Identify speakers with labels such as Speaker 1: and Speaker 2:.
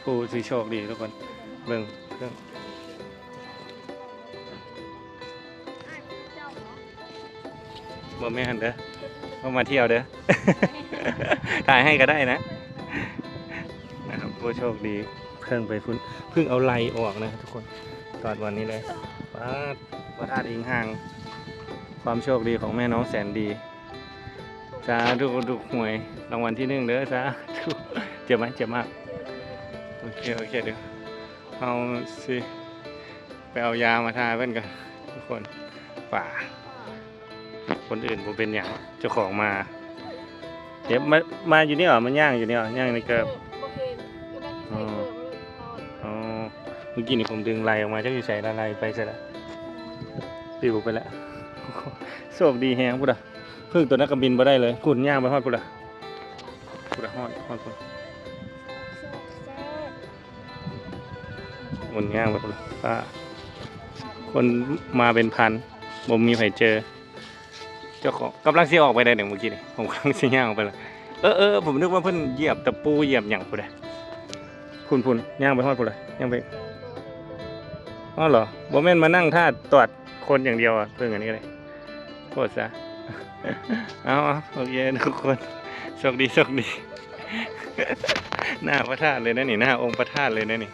Speaker 1: ผู้ที่โชคดีทุกคนเบิ่งเรื่องบ่แม่นเด้อเข้ามาเที่ยวเด้อ ถ่ายให้ก็ได้นะนะครับผู้โชคดีเพิ่งไปเพิ่งเอาไลออกนะทุกคนตอนวันนี้เลยวัดอาดอิงห่างความโชคดีของแม่น้องแสนดีสาธุถูกหวยรางวัลที่1เด้อสาธุเจ็บไหมเจ็บมากโอเคเดี๋ยวเอาสิไปเอายามาทาเพื่อนกันทุกคนป่าคนอื่นผมเป็นอย่างเจ้าของมาเดี๋ยวมาอยู่นี่เหรอมันย่างอยู่นี่เหรอย่างในเกิบอ๋อเมื่อกี้นี่ผมดึงไล่ออกมาเจ้าอยู่ใส่ไล่ไปใช่แล้วปิวไปแล้วโชคดีแฮงพุทธะเพิ่งตัวนักบินมาได้เลยขุนย่างไปฮอดพุทธะฮอดพุทธะขุนย่างไปพุทธะป้าคนมาเป็นพันผมมีใครเจอเจ้าของกำลังซีออกไปได้หนึ่งเมื่อกี้นี่ผมกำลังซีย่างออกไปเลยผมนึกว่าเพิ่นเหยียบตะปูเหยียบหยั่งพุทธะพุ่นย่างไปฮอดพุทธะย่างไปอ๋อเหรอบ่แม่นมานั่งท่าตรวจคนอย่างเดียวอ่ะเพิ่งอันนี้เลยโคตรซะเอาโอเคทุกคนโชคดีหน้าพระธาตุเลยนะนี่หน้าองค์พระธาตุเลยนะนี่